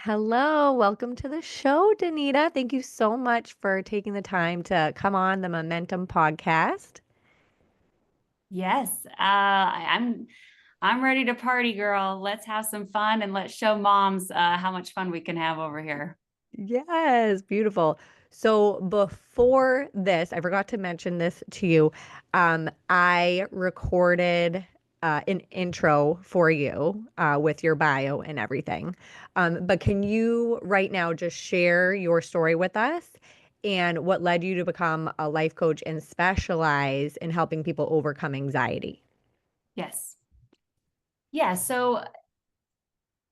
Hello, welcome to the show, Danita. Thank you so much for taking the time to come on the Momentum podcast. Yes, I'm ready to party, girl. Let's have some fun and let's show moms how much fun we can have over here. Yes, beautiful. So before this, I forgot to mention this to you. I recorded an intro for you with your bio and everything. But can you right now just share your story with us and what led you to become a life coach and specialize in helping people overcome anxiety? Yes. Yeah. So,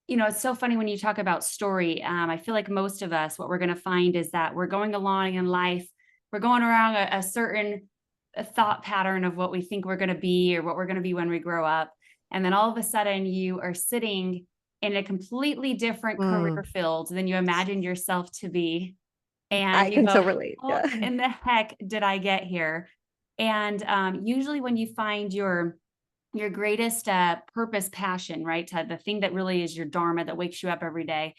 it's so funny when you talk about story. I feel like most of us, what we're going to find is that we're going along in life, we're going around a certain thought pattern of what we think we're going to be or what we're going to be when we grow up. And then all of a sudden, you are sitting in a completely different Mm, career field than you imagined yourself to be. And I you can go, so relate. how Yeah. in the heck did I get here? And usually when you find your greatest purpose, passion, right? The thing that really is your dharma that wakes you up every day.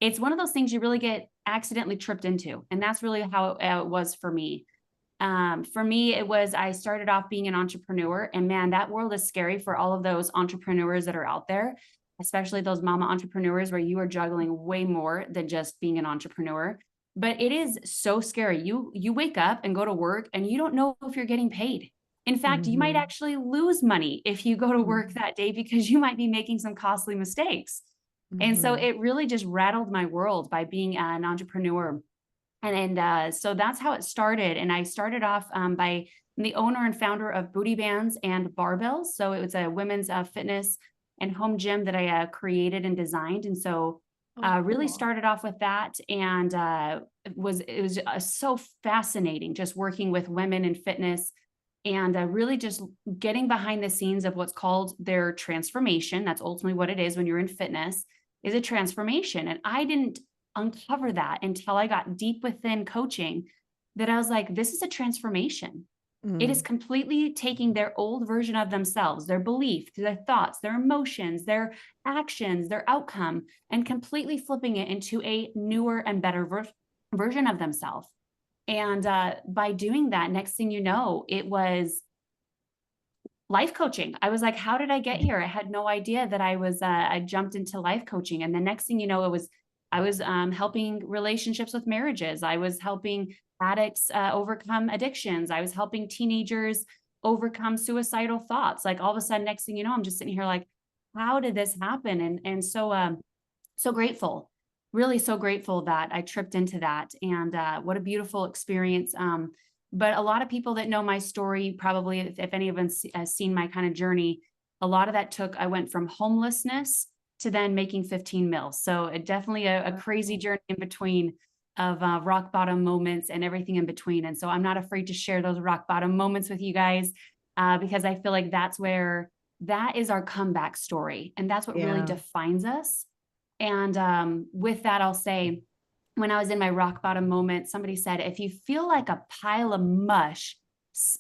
It's one of those things you really get accidentally tripped into. And that's really how it was for me. For me, it was I started off being an entrepreneur, and man, that world is scary for all of those entrepreneurs that are out there, especially those mama entrepreneurs where you are juggling way more than just being an entrepreneur. But it is so scary. You wake up and go to work, and you don't know if you're getting paid. In fact, you might Mhm. actually lose money if you go to work Mhm. that day because you might be making some costly mistakes. And so Mhm. it really just rattled my world by being an entrepreneur. So that's how it started. And I started off by the owner and founder of Booty Bands and Barbells. So it was a women's fitness and home gym that I created and designed. And so Oh, really cool. started off with that, and it was so fascinating just working with women in fitness and really just getting behind the scenes of what's called their transformation. That's ultimately what it is when you're in fitness, is a transformation. And I didn't uncover that until I got deep within coaching, that I was like, this is a transformation. It is Mm. completely taking their old version of themselves, their belief, their thoughts, their emotions, their actions, their outcome, and completely flipping it into a newer and better version of themselves. And by doing that, next thing you know, it was life coaching. I was like, how did I get here? I had no idea that I jumped into life coaching. And the next thing you know, I was helping relationships with marriages. I was helping addicts overcome addictions. I was helping teenagers overcome suicidal thoughts. Like all of a sudden, next thing you know, I'm just sitting here like, how did this happen? So grateful, really so grateful that I tripped into that. And what a beautiful experience. But a lot of people that know my story, probably if any of them has seen my kind of journey, a lot of that I went from homelessness to then making 15 mils. So it definitely a crazy Wow. journey in between of rock bottom moments and everything in between. And so I'm not afraid to share those rock bottom moments with you guys because I feel like that is our comeback story. And that's what really Yeah. defines us. And with that, I'll say, when I was in my rock bottom moment, somebody said, if you feel like a pile of mush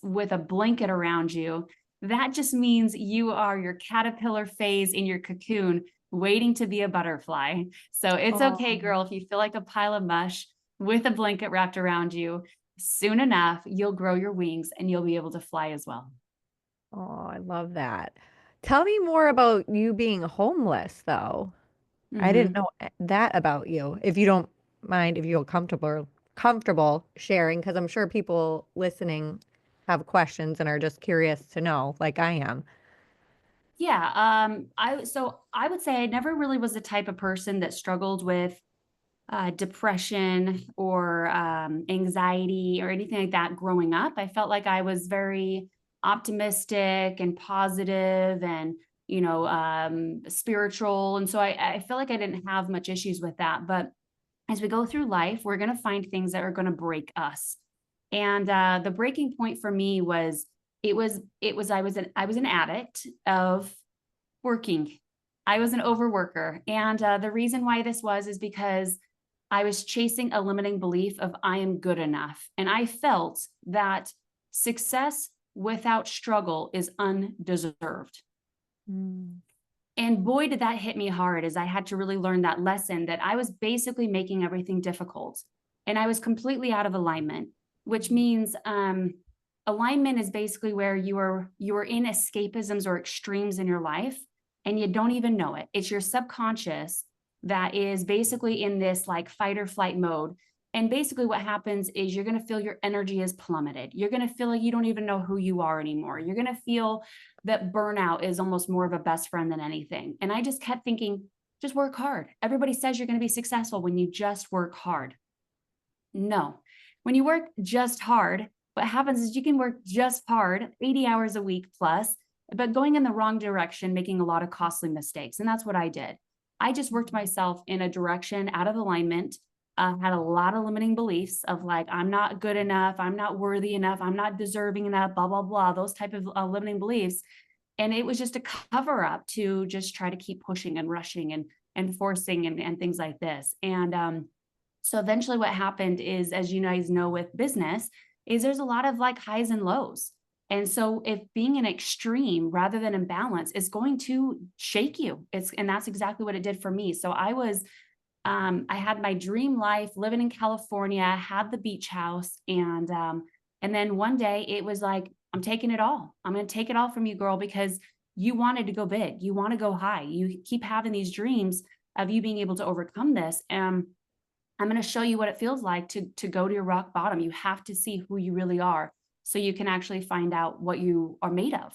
with a blanket around you, that just means you are your caterpillar phase in your cocoon, waiting to be a butterfly. So it's Oh, okay, girl, if you feel like a pile of mush with a blanket wrapped around you, soon enough, you'll grow your wings and you'll be able to fly as well. oh, I love that. Tell me more about you being homeless, though. I didn't Mm-hmm. know that about you. If you don't mind, if you feel comfortable sharing, because I'm sure people listening have questions and are just curious to know, like I am. Yeah, I would say I never really was the type of person that struggled with depression or anxiety or anything like that growing up. I felt like I was very optimistic and positive and spiritual, and so I feel like I didn't have much issues with that. But as we go through life, we're going to find things that are going to break us. And the breaking point for me was I was an addict of working. I was an overworker. And the reason why this was is because I was chasing a limiting belief of I am good enough. And I felt that success without struggle is undeserved. Mm. And boy, did that hit me hard, as I had to really learn that lesson, that I was basically making everything difficult and I was completely out of alignment, which means alignment is basically where you are in escapisms or extremes in your life and you don't even know it. It's your subconscious that is basically in this like fight or flight mode. And basically what happens is you're going to feel your energy is plummeted. You're going to feel like you don't even know who you are anymore. You're going to feel that burnout is almost more of a best friend than anything. And I just kept thinking, just work hard. Everybody says you're going to be successful when you just work hard. No, when you work just hard, what happens is you can work just hard, 80 hours a week plus, but going in the wrong direction, making a lot of costly mistakes. And that's what I did. I just worked myself in a direction out of alignment, had a lot of limiting beliefs of like, I'm not good enough, I'm not worthy enough, I'm not deserving enough, blah, blah, blah, those type of limiting beliefs. And it was just a cover up to just try to keep pushing and rushing and forcing and things like this. And so eventually what happened is, as you guys know with business, is there's a lot of like highs and lows. And so if being an extreme rather than imbalance is going to shake you, and that's exactly what it did for me. So I had my dream life living in California, had the beach house. And then one day it was like, I'm taking it all. I'm going to take it all from you, girl, because you wanted to go big. You want to go high. You keep having these dreams of you being able to overcome this. And I'm going to show you what it feels like to go to your rock bottom. You have to see who you really are so you can actually find out what you are made of.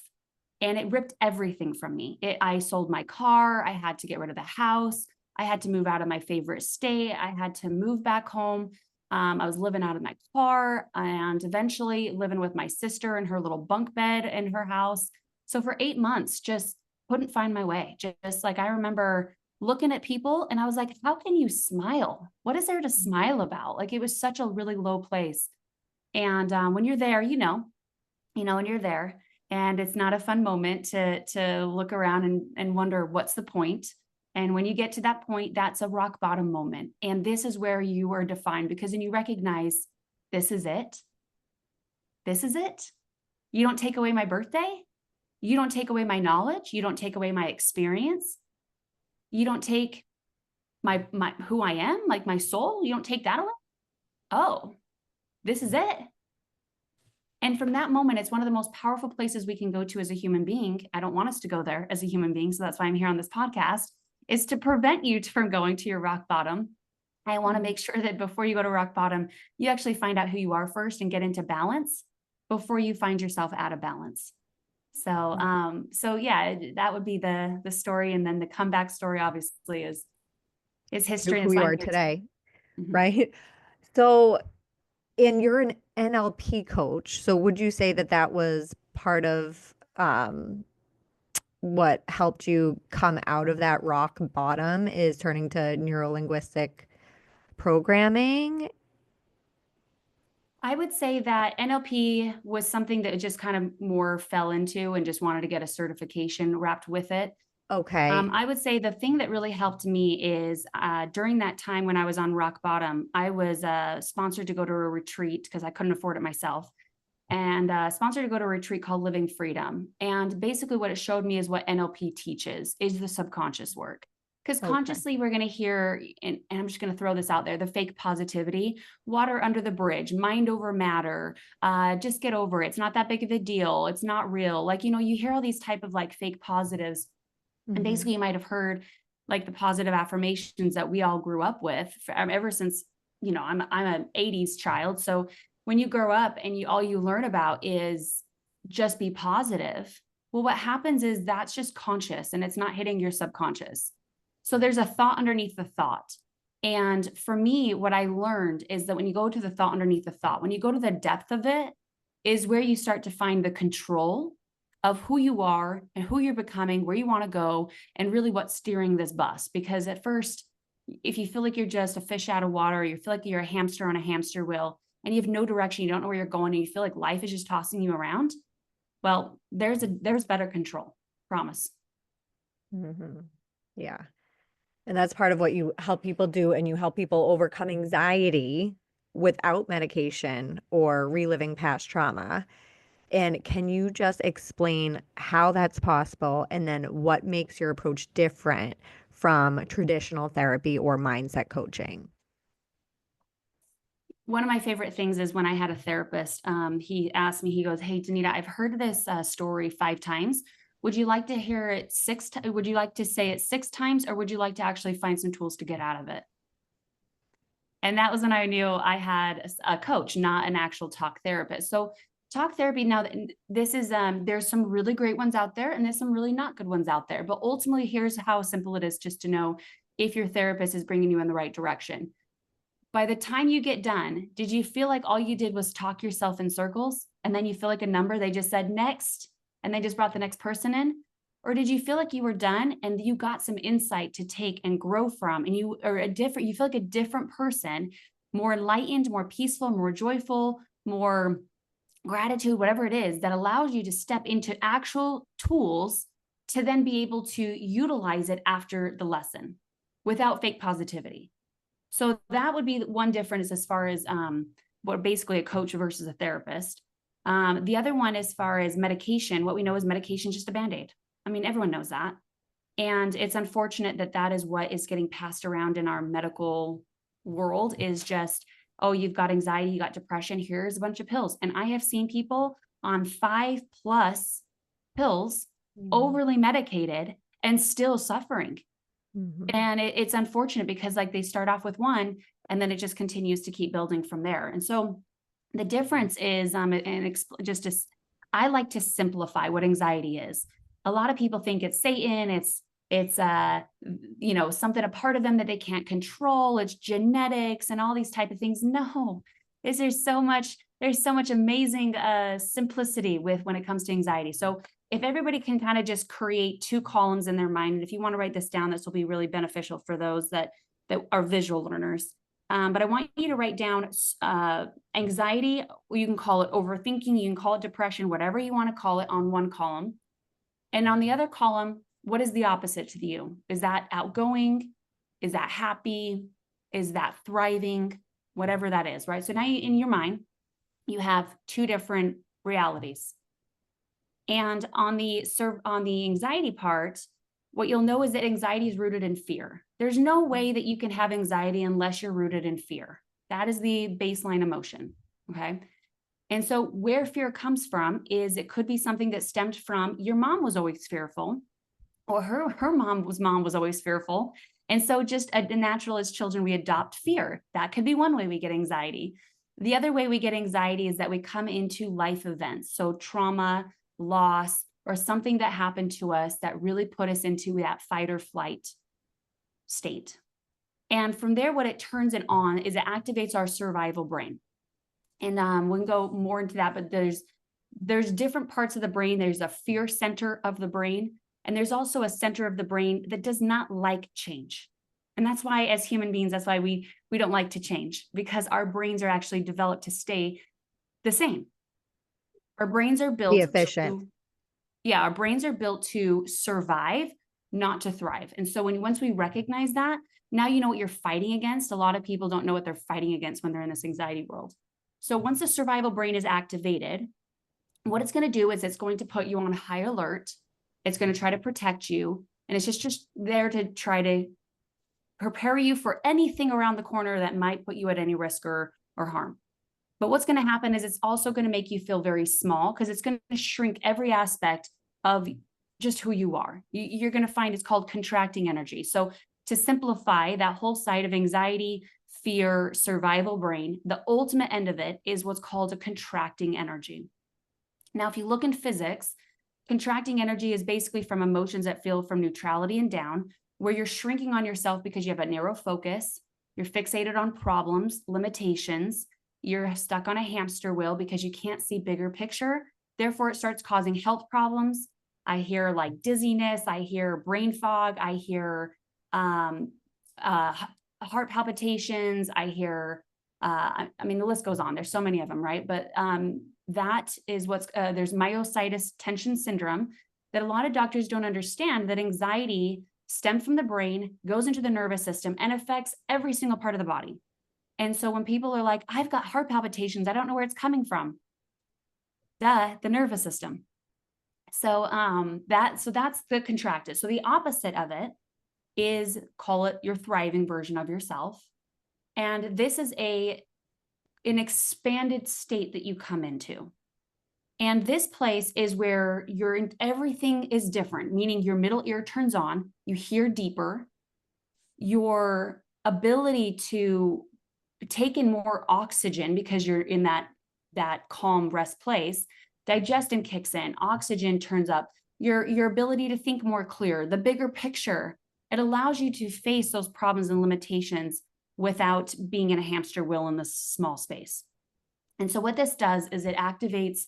And it ripped everything from me. I sold my car. I had to get rid of the house. I had to move out of my favorite state. I had to move back home. I was living out of my car and eventually living with my sister in her little bunk bed in her house. So for 8 months, just couldn't find my way. Just like I remember looking at people and I was like, how can you smile? What is there to smile about? Like it was such a really low place. And when you're there, when you're there and it's not a fun moment to look around and wonder what's the point. And when you get to that point, that's a rock bottom moment. And this is where you are defined because then you recognize this is it. This is it. You don't take away my birthday. You don't take away my knowledge. You don't take away my experience. You don't take my who I am, like my soul. You don't take that away. Oh, this is it. And from that moment, it's one of the most powerful places we can go to as a human being. I don't want us to go there as a human being. So that's why I'm here on this podcast, is to prevent you from going to your rock bottom. I want to make sure that before you go to rock bottom, you actually find out who you are first and get into balance before you find yourself out of balance. So yeah, that would be the story. And then the comeback story obviously is history. Who And you it's are today, mm-hmm. right? So, and you're an NLP coach. So would you say that that was part of what helped you come out of that rock bottom is turning to neuro-linguistic programming? I would say that NLP was something that just kind of more fell into and just wanted to get a certification wrapped with it. Okay. I would say the thing that really helped me is during that time when I was on rock bottom, I was sponsored to go to a retreat because I couldn't afford it myself, and sponsored to go to a retreat called Living Freedom. And basically what it showed me is what NLP teaches is the subconscious work. Because Okay. consciously we're going to hear, and I'm just going to throw this out there, the fake positivity, water under the bridge, mind over matter, just get over it. It's not that big of a deal. It's not real. Like, you hear all these type of like fake positives. And Mm-hmm. basically you might have heard like the positive affirmations that we all grew up with ever since, I'm an 80s child. So when you grow up and all you learn about is just be positive. Well, what happens is that's just conscious and it's not hitting your subconscious. So there's a thought underneath the thought. And for me, what I learned is that when you go to the thought underneath the thought, when you go to the depth of it, is where you start to find the control of who you are and who you're becoming, where you want to go, and really what's steering this bus. Because at first, if you feel like you're just a fish out of water, or you feel like you're a hamster on a hamster wheel, and you have no direction, you don't know where you're going, and you feel like life is just tossing you around, well, there's better control. Promise. Mm-hmm. Yeah. And that's part of what you help people do, and you help people overcome anxiety without medication or reliving past trauma. And can you just explain how that's possible and then what makes your approach different from traditional therapy or mindset coaching? One of my favorite things is when I had a therapist, he asked me, he goes, "Hey, Danita, I've heard this story 5 times. Would you like to hear it would you like to say it 6 times, or would you like to actually find some tools to get out of it?" And that was when I knew I had a coach, not an actual talk therapist. So talk therapy, now that this is, there's some really great ones out there and there's some really not good ones out there. But ultimately, here's how simple it is just to know if your therapist is bringing you in the right direction. By the time you get done, did you feel like all you did was talk yourself in circles? And then you feel like a number, they just said next, and they just brought the next person in? Or did you feel like you were done and you got some insight to take and grow from, and you are you feel like a different person, more enlightened, more peaceful, more joyful, more gratitude, whatever it is that allows you to step into actual tools to then be able to utilize it after the lesson without fake positivity. So that would be one difference as far as what basically a coach versus a therapist. The other one, as far as medication, what we know is medication is just a Band-Aid. I mean, everyone knows that. And it's unfortunate that that is what is getting passed around in our medical world, is just, oh, you've got anxiety, you got depression, here's a bunch of pills. And I have seen people on 5+ pills, overly medicated, and still suffering. Mhm. And it's unfortunate because like they start off with one and then it just continues to keep building from there. And so the difference is, I like to simplify what anxiety is. A lot of people think it's Satan, it's something, a part of them that they can't control, it's genetics and all these type of things. No, there's so much amazing simplicity with when it comes to anxiety. So if everybody can kind of just create 2 columns in their mind, and if you want to write this down, this will be really beneficial for those that are visual learners. But I want you to write down anxiety. You can call it overthinking, you can call it depression, whatever you want to call it, on one column. And on the other column, what is the opposite to you? Is that outgoing? Is that happy? Is that thriving? Whatever that is, right? So now in your mind, you have 2 different realities. And on the anxiety part, what you'll know is that anxiety is rooted in fear. There's no way that you can have anxiety unless you're rooted in fear. That is the baseline emotion, okay? And so where fear comes from is, it could be something that stemmed from your mom was always fearful, or her mom was always fearful. And so just natural, as children, we adopt fear. That could be one way we get anxiety. The other way we get anxiety is that we come into life events. So trauma, loss, or something that happened to us that really put us into that fight or flight state. And from there, what it turns it on is it activates our survival brain. And we can go more into that, but there's different parts of the brain. There's a fear center of the brain, and there's also a center of the brain that does not like change. And that's why, as human beings, that's why we don't like to change, because our brains are actually developed to stay the same. Our brains are Be built efficient. our brains are built to survive, not to thrive. And so once we recognize that, now you know what you're fighting against. A lot of people don't know what they're fighting against when they're in this anxiety world. So once the survival brain is activated, what it's going to do is it's going to put you on high alert. It's going to try to protect you. And it's just there to try to prepare you for anything around the corner that might put you at any risk or harm. But what's going to happen is it's also going to make you feel very small, because it's going to shrink every aspect of just who you are. You're going to find it's called contracting energy. So to simplify that whole side of anxiety, fear, survival brain, the ultimate end of it is what's called a contracting energy. Now, if you look in physics, contracting energy is basically from emotions that feel from neutrality and down, where you're shrinking on yourself because you have a narrow focus, you're fixated on problems, limitations, you're stuck on a hamster wheel because you can't see bigger picture. Therefore, it starts causing health problems. I hear like dizziness, I hear brain fog, I hear heart palpitations, I hear, I mean, the list goes on. There's so many of them, right? But that is what's, there's myositis tension syndrome, that a lot of doctors don't understand, that anxiety stems from the brain, goes into the nervous system, and affects every single part of the body. And so when people are like, I've got heart palpitations, I don't know where it's coming from. Duh, the nervous system. So that's the contracted. So the opposite of it is, call it your thriving version of yourself. And this is an expanded state that you come into. And this place is where everything is different, meaning your middle ear turns on, you hear deeper, your ability to take in more oxygen because you're in that calm rest place, digestion kicks in, oxygen turns up, your ability to think more clear, the bigger picture. It allows you to face those problems and limitations without being in a hamster wheel in this small space. And so what this does is it activates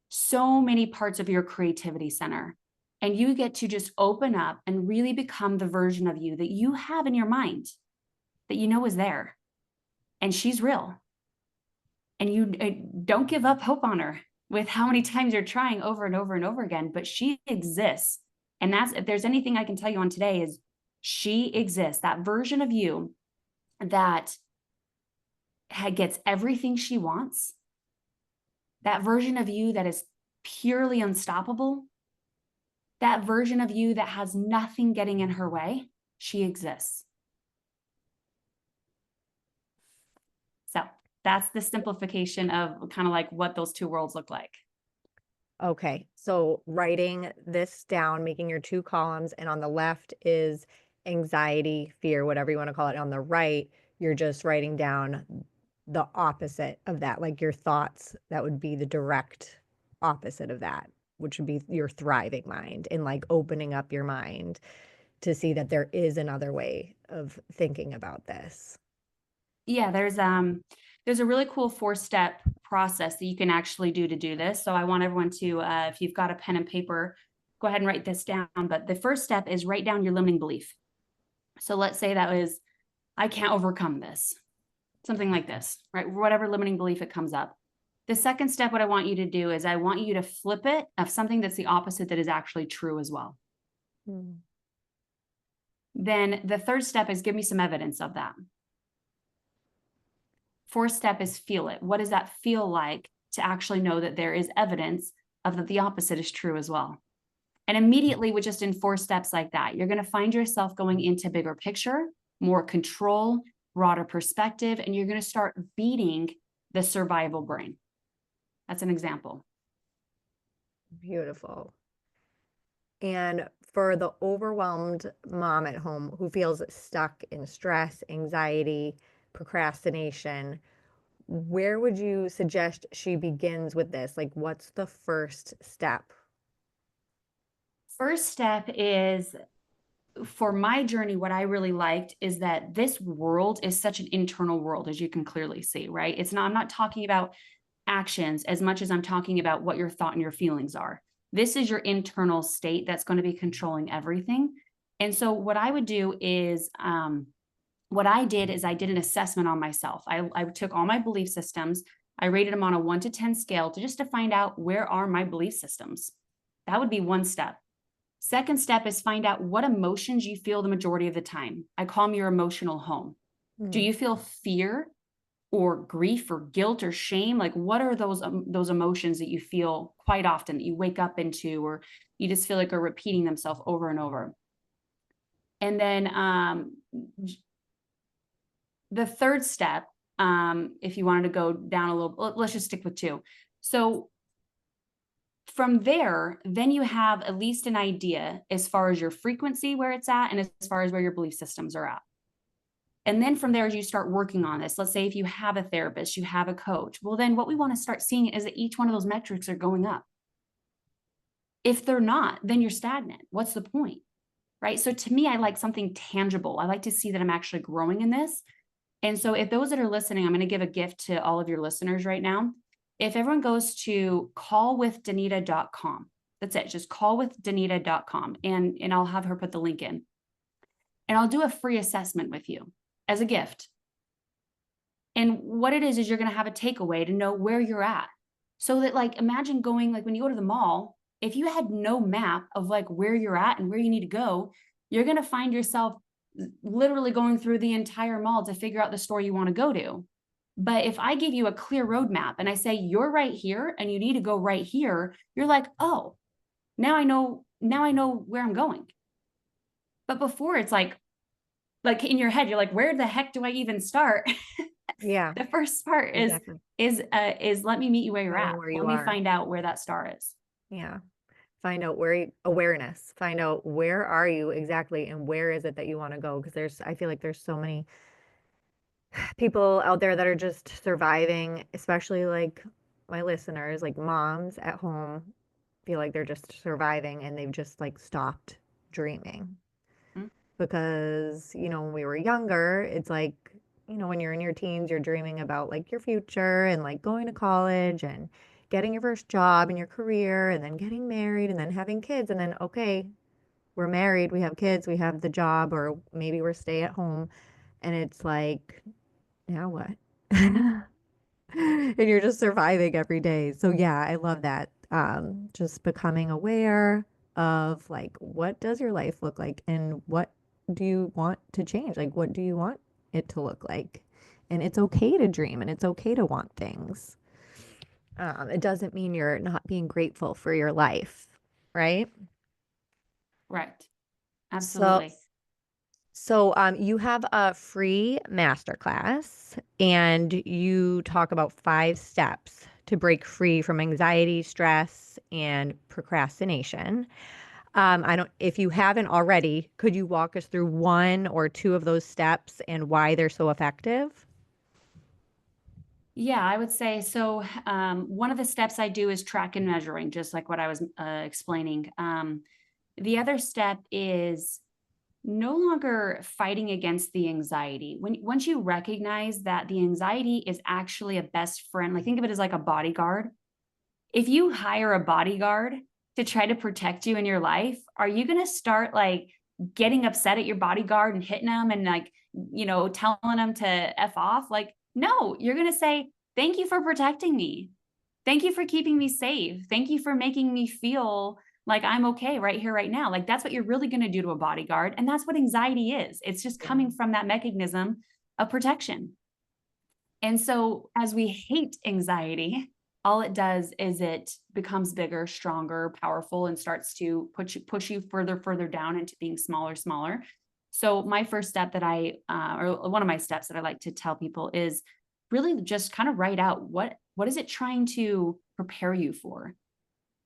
so many parts of your creativity center. And you get to just open up and really become the version of you that you have in your mind, that you know is there. And she's real. And you don't give up hope on her with how many times you're trying over and over and over again, but she exists. And that's, if there's anything I can tell you on today, is she exists. That version of you that gets everything she wants, that version of you that is purely unstoppable, that version of you that has nothing getting in her way, she exists. So that's the simplification of kind of like what those two worlds look like. Okay, so writing this down, making your 2 columns, and on the left is anxiety, fear, whatever you want to call it. On the right, you're just writing down the opposite of that, like your thoughts. That would be the direct opposite of that, which would be your thriving mind, and like opening up your mind to see that there is another way of thinking about this. Yeah, there's a really cool 4-step process that you can actually do to do this. So I want everyone to, if you've got a pen and paper, go ahead and write this down. But the first step is write down your limiting belief. So let's say that was, I can't overcome this, something like this, right? Whatever limiting belief it comes up. The second step, what I want you to do is I want you to flip it of something that's the opposite that is actually true as well. Then the third step is give me some evidence of that. Fourth step is feel it. What does that feel like to actually know that there is evidence of that the opposite is true as well? And immediately, with just in 4 steps like that, you're going to find yourself going into bigger picture, more control, broader perspective, and you're going to start beating the survival brain. That's an example. Beautiful. And for the overwhelmed mom at home who feels stuck in stress, anxiety, procrastination, where would you suggest she begins with this? Like, what's the first step? First step is, for my journey, what I really liked is that this world is such an internal world, as you can clearly see, right? I'm not talking about actions as much as I'm talking about what your thought and your feelings are. This is your internal state that's going to be controlling everything. And so what I would do is, what I did is I did an assessment on myself. I took all my belief systems. I rated them on a 1 to 10 scale to find out, where are my belief systems? That would be one step. Second step is find out what emotions you feel the majority of the time. I call them your emotional home. Do you feel fear or grief or guilt or shame? Like, what are those emotions that you feel quite often, that you wake up into, or you just feel like are repeating themselves over and over? And then the third step, if you wanted to go down a little, let's just stick with 2. So from there, then you have at least an idea as far as your frequency, where it's at, and as far as where your belief systems are at. And then from there, as you start working on this, let's say if you have a therapist, you have a coach, well, then what we want to start seeing is that each one of those metrics are going up. If they're not, then you're stagnant. What's the point, right? So to me, I like something tangible. I like to see that I'm actually growing in this. And so if those that are listening, I'm going to give a gift to all of your listeners right now. If everyone goes to callwithdanita.com, that's it, just callwithdanita.com, and I'll have her put the link in. And I'll do a free assessment with you as a gift. And what it is you're going to have a takeaway to know where you're at. So that, like, imagine going, like when you go to the mall, if you had no map of like where you're at and where you need to go, you're going to find yourself literally going through the entire mall to figure out the store you want to go to. But if I give you a clear roadmap and I say, you're right here and you need to go right here, you're like, oh, now I know where I'm going. But before it's like in your head, you're like, where the heck do I even start? Yeah, The first part exactly. is let me meet you where you're Knowing at. where Let you me are. find out where that star is. Yeah. Find out awareness, find out where are you exactly and where is it that you want to go? Because I feel like there's so many people out there that are just surviving, especially like my listeners, like moms at home feel like they're just surviving and they've just like stopped dreaming. Mm. Because, when we were younger, it's like, when you're in your teens, you're dreaming about like your future and like going to college and getting your first job and your career and then getting married and then having kids. And then, okay, we're married, we have kids, we have the job, or maybe we're stay at home. And it's like, now what? And you're just surviving every day. So yeah, I love that. Just becoming aware of like what does your life look like and what do you want to change? Like what do you want it to look like? And it's okay to dream and it's okay to want things. It doesn't mean you're not being grateful for your life, right? Right. So Absolutely. you have a free masterclass and you talk about 5 steps to break free from anxiety, stress, and procrastination. If you haven't already, could you walk us through one or two of those steps and why they're so effective? Yeah, I would say so. One of the steps I do is track and measuring, just like what I was explaining. The other step is no longer fighting against the anxiety. Once you recognize that the anxiety is actually a best friend, like think of it as like a bodyguard. If you hire a bodyguard to try to protect you in your life, are you going to start like getting upset at your bodyguard and hitting them and like, telling them to F off? Like, no, you're going to say, thank you for protecting me. Thank you for keeping me safe. Thank you for making me feel like I'm okay right here, right now. Like, that's what you're really going to do to a bodyguard. And that's what anxiety is. It's just Yeah. coming from that mechanism of protection. And so, as we hate anxiety, all it does is it becomes bigger, stronger, powerful, and starts to push you further down into being smaller. So, my first step or one of my steps that I like to tell people is really just kind of write out what is it trying to prepare you for?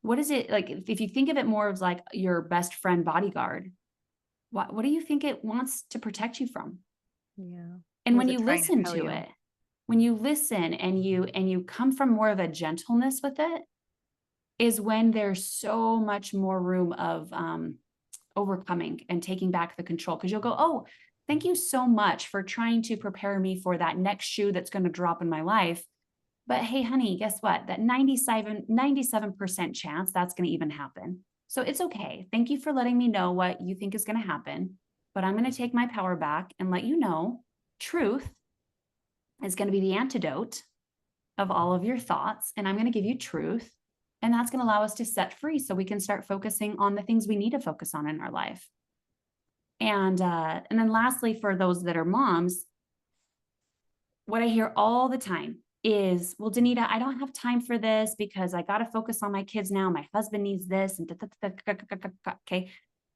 What is it like? If you think of it more as like your best friend bodyguard, what do you think it wants to protect you from? Yeah. And What when is it you trying to listen tell to you? it, when you listen and you come from more of a gentleness with it, is when there's so much more room of overcoming and taking back the control. Because you'll go, oh, thank you so much for trying to prepare me for that next shoe that's going to drop in my life. But hey, honey, guess what? That 97% chance that's going to even happen. So it's okay. Thank you for letting me know what you think is going to happen. But I'm going to take my power back and let you know truth is going to be the antidote of all of your thoughts. And I'm going to give you truth. And that's going to allow us to set free so we can start focusing on the things we need to focus on in our life. And then lastly, for those that are moms, what I hear all the time is, well, Danita, I don't have time for this because I got to focus on my kids now. My husband needs this. And okay.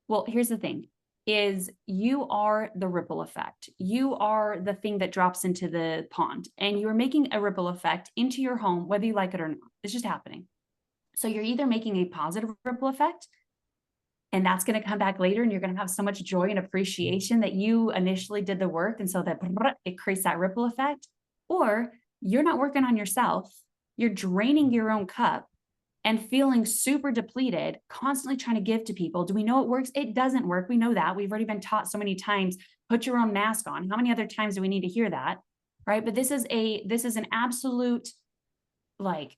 Well, here's the thing is you are the ripple effect. You are the thing that drops into the pond and you're making a ripple effect into your home, whether you like it or not. It's just happening. So you're either making a positive ripple effect and that's going to come back later and you're going to have so much joy and appreciation that you initially did the work. And so that it creates that ripple effect, or you're not working on yourself. You're draining your own cup and feeling super depleted, constantly trying to give to people. Do we know it works? It doesn't work. We know that. We've already been taught so many times, put your own mask on. How many other times do we need to hear that? Right. But this is an absolute like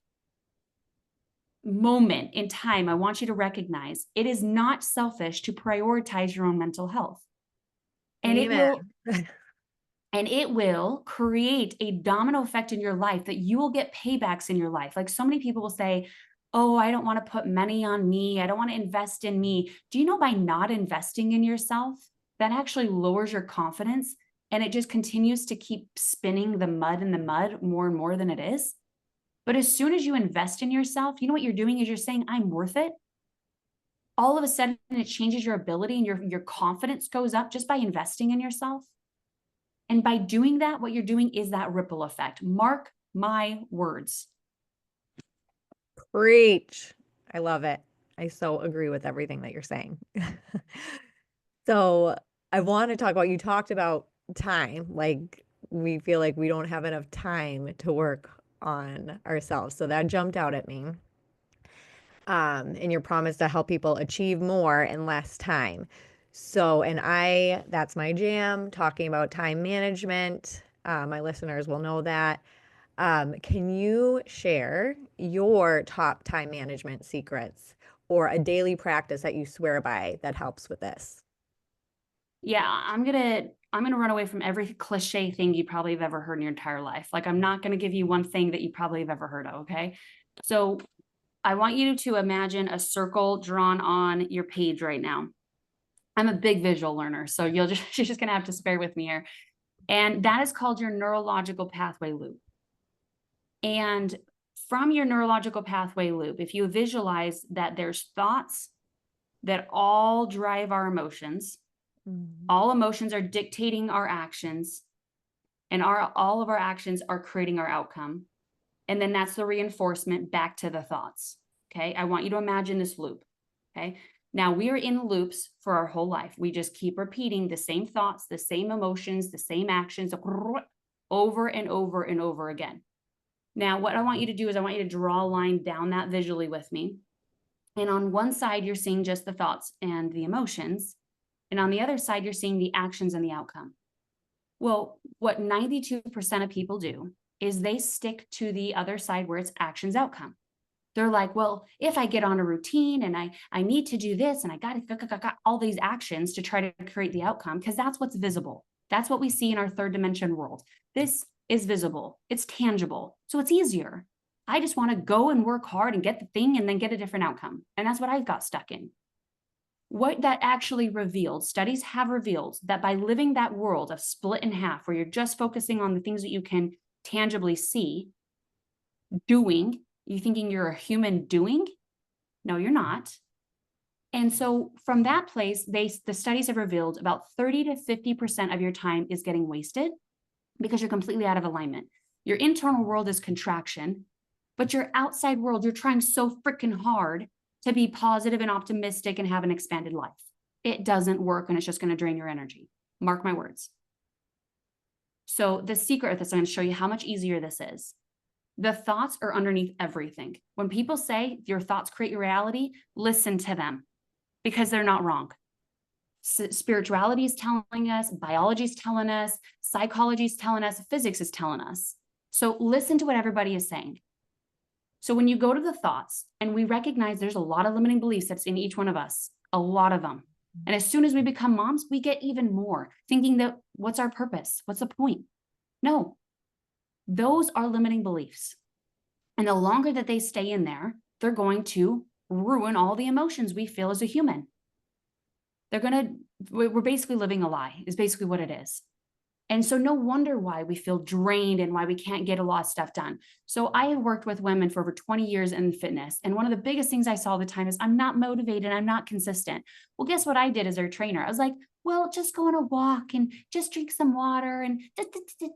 moment in time. I want you to recognize it is not selfish to prioritize your own mental health. And Amen. it will create a domino effect in your life that you will get paybacks in your life. Like so many people will say, oh, I don't want to put money on me. I don't want to invest in me. Do you know by not investing in yourself, that actually lowers your confidence and it just continues to keep spinning the mud in the mud more and more than it is. But as soon as you invest in yourself, you know what you're doing is you're saying, I'm worth it. All of a sudden it changes your ability and your confidence goes up just by investing in yourself. And by doing that, what you're doing is that ripple effect. Mark my words. Preach. I love it. I so agree with everything that you're saying. So I want to talk about, you talked about time, like we feel like we don't have enough time to work on ourselves. So that jumped out at me. And your promise to help people achieve more in less time. So, that's my jam, talking about time management. My listeners will know that. Can you share your top time management secrets or a daily practice that you swear by that helps with this? Yeah, I'm gonna run away from every cliche thing you probably have ever heard in your entire life. Like, I'm not gonna give you one thing that you probably have ever heard of, okay? So I want you to imagine a circle drawn on your page right now. I'm a big visual learner, so you're just gonna have to bear with me here. And that is called your neurological pathway loop. And from your neurological pathway loop, if you visualize that there's thoughts that all drive our emotions, all emotions are dictating our actions, and all of our actions are creating our outcome. And then that's the reinforcement back to the thoughts. Okay. I want you to imagine this loop. Okay. Now we are in loops for our whole life. We just keep repeating the same thoughts, the same emotions, the same actions over and over and over again. Now, what I want you to do is I want you to draw a line down that visually with me. And on one side, you're seeing just the thoughts and the emotions. And on the other side, you're seeing the actions and the outcome. Well, what 92% of people do is they stick to the other side where it's actions outcome. They're like, well, if I get on a routine and I need to do this and I got all these actions to try to create the outcome, because that's what's visible. That's what we see in our third dimension world. This is visible. It's tangible. So it's easier. I just want to go and work hard and get the thing and then get a different outcome. And that's what I got stuck in. What that actually revealed, studies have revealed that by living that world of split in half, where you're just focusing on the things that you can tangibly see, doing, you thinking you're a human doing? No, you're not. And so from that place, the studies have revealed about 30 to 50% of your time is getting wasted because you're completely out of alignment. Your internal world is contraction, but your outside world, you're trying so freaking hard to be positive and optimistic and have an expanded life. It doesn't work, and it's just going to drain your energy. Mark my words. So the secret of this, I'm going to show you how much easier this is. The thoughts are underneath everything. When people say your thoughts create your reality, listen to them because they're not wrong. Spirituality is telling us, biology is telling us, psychology is telling us, physics is telling us. So listen to what everybody is saying. So when you go to the thoughts, and we recognize there's a lot of limiting beliefs that's in each one of us, a lot of them. And as soon as we become moms, we get even more, thinking that what's our purpose? What's the point? No, those are limiting beliefs. And the longer that they stay in there, they're going to ruin all the emotions we feel as a human. We're basically living a lie, is basically what it is. And so no wonder why we feel drained and why we can't get a lot of stuff done. So I have worked with women for over 20 years in fitness. And one of the biggest things I saw all the time is I'm not motivated. I'm not consistent. Well, guess what I did as their trainer? I was like, well, just go on a walk and just drink some water and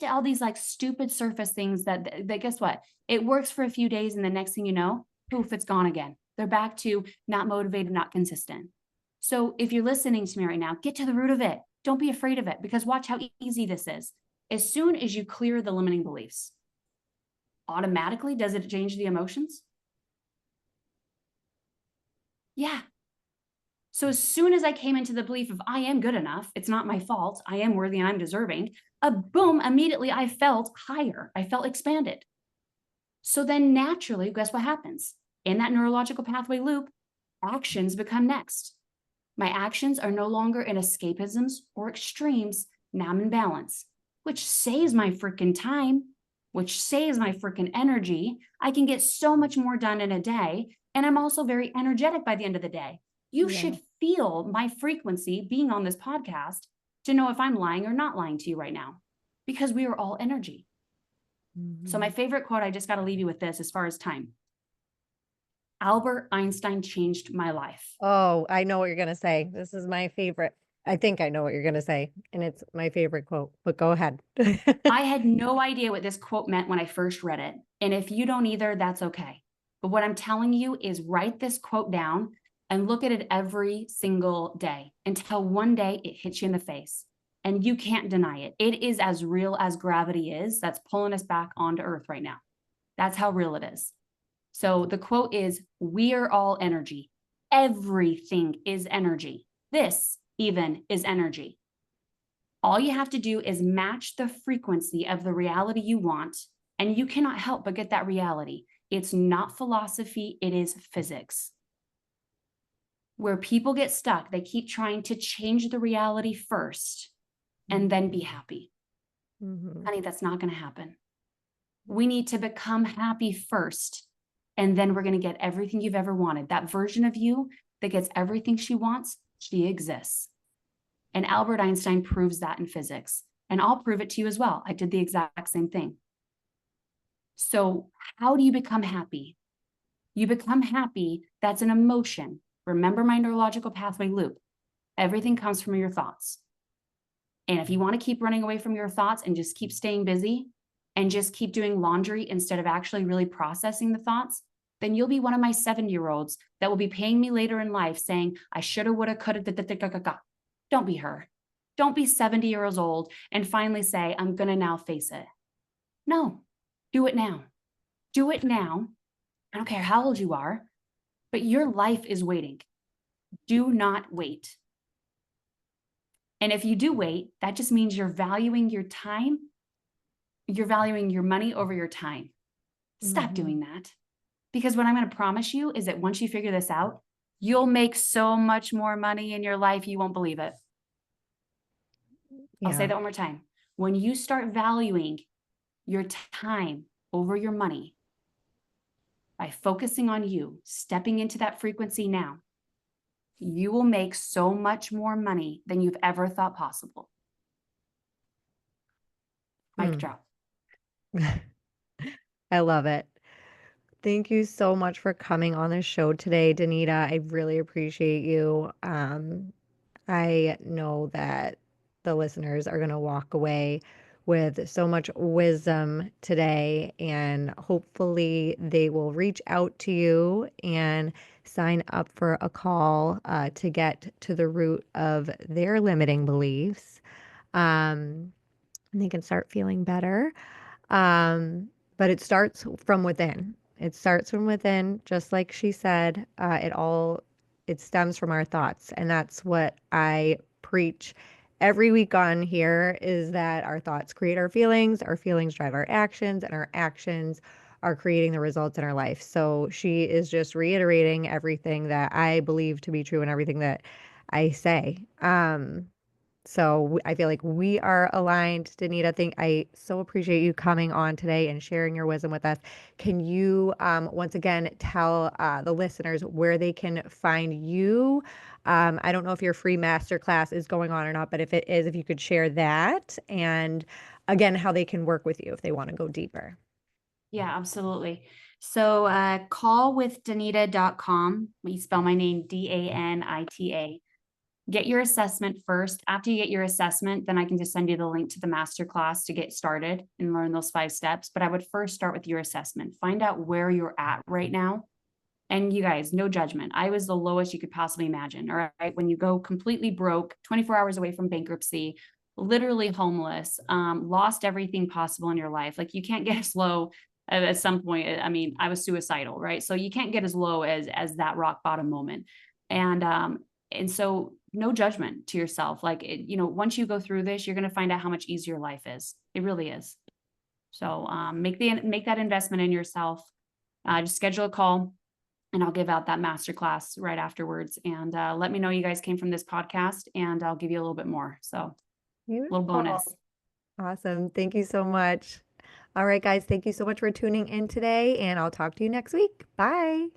all these like stupid surface things that guess what? It works for a few days. And the next thing you know, poof, it's gone again. They're back to not motivated, not consistent. So if you're listening to me right now, get to the root of it. Don't be afraid of it, because watch how easy this is. As soon as you clear the limiting beliefs, automatically, does it change the emotions? Yeah. So as soon as I came into the belief of I am good enough, it's not my fault, I am worthy and I'm deserving, boom, immediately I felt higher. I felt expanded. So then naturally, guess what happens? In that neurological pathway loop, actions become next. My actions are no longer in escapisms or extremes. Now I'm in balance, which saves my freaking time, which saves my freaking energy. I can get so much more done in a day. And I'm also very energetic by the end of the day. You should feel my frequency being on this podcast to know if I'm lying or not lying to you right now, because we are all energy. So my favorite quote, I just got to leave you with this as far as time. Albert Einstein changed my life. Oh, I know what you're going to say. This is my favorite. I think I know what you're going to say, and it's my favorite quote, but go ahead. I had no idea what this quote meant when I first read it. And if you don't either, that's okay. But what I'm telling you is write this quote down and look at it every single day until one day it hits you in the face and you can't deny it. It is as real as gravity is that's pulling us back onto Earth right now. That's how real it is. So the quote is, we are all energy. Everything is energy. This even is energy. All you have to do is match the frequency of the reality you want, and you cannot help but get that reality. It's not philosophy, it is physics. Where people get stuck, they keep trying to change the reality first and then be happy. Honey, that's not going to happen. We need to become happy first, and then we're going to get everything you've ever wanted. That version of you that gets everything she wants, she exists. And Albert Einstein proves that in physics. And I'll prove it to you as well. I did the exact same thing. So how do you become happy? You become happy. That's an emotion. Remember my neurological pathway loop. Everything comes from your thoughts. And if you want to keep running away from your thoughts and just keep staying busy and just keep doing laundry instead of actually really processing the thoughts, then you'll be one of my 7-year-olds that will be paying me later in life saying, I shoulda, woulda, coulda, Don't be her. Don't be 70 years old and finally say, I'm going to now face it. No, do it now. Do it now. I don't care how old you are, but your life is waiting. Do not wait. And if you do wait, that just means you're valuing your time. You're valuing your money over your time. Stop doing that. Because what I'm going to promise you is that once you figure this out, you'll make so much more money in your life, you won't believe it. I'll say that one more time. When you start valuing your time over your money by focusing on you, stepping into that frequency now, you will make so much more money than you've ever thought possible. Mic drop. I love it. Thank you so much for coming on the show today, Danita. I really appreciate you. I know that the listeners are going to walk away with so much wisdom today, and hopefully they will reach out to you and sign up for a call to get to the root of their limiting beliefs. And they can start feeling better. But it starts from within. It starts from within, just like she said. It stems from our thoughts, and that's what I preach every week on here, is that our thoughts create our feelings drive our actions, and our actions are creating the results in our life. So she is just reiterating everything that I believe to be true and everything that I say. So I feel like we are aligned, Danita. I so appreciate you coming on today and sharing your wisdom with us. Can you once again tell the listeners where they can find you? I don't know if your free masterclass is going on or not, but if it is, if you could share that, and again, how they can work with you if they want to go deeper. Yeah, absolutely. So callwithdanita.com. We spell my name Danita. Get your assessment first. After you get your assessment, then I can just send you the link to the masterclass to get started and learn those 5 steps. But I would first start with your assessment. Find out where you're at right now. And you guys, no judgment. I was the lowest you could possibly imagine. All right. When you go completely broke, 24 hours away from bankruptcy, literally homeless, lost everything possible in your life. Like you can't get as low at some point. I mean, I was suicidal, right? So you can't get as low as that rock bottom moment. And so no judgment to yourself. Like, once you go through this, you're going to find out how much easier life is. It really is. So make that investment in yourself. Just schedule a call and I'll give out that masterclass right afterwards. And let me know you guys came from this podcast and I'll give you a little bit more. So a little bonus. Awesome. Thank you so much. All right, guys. Thank you so much for tuning in today, and I'll talk to you next week. Bye.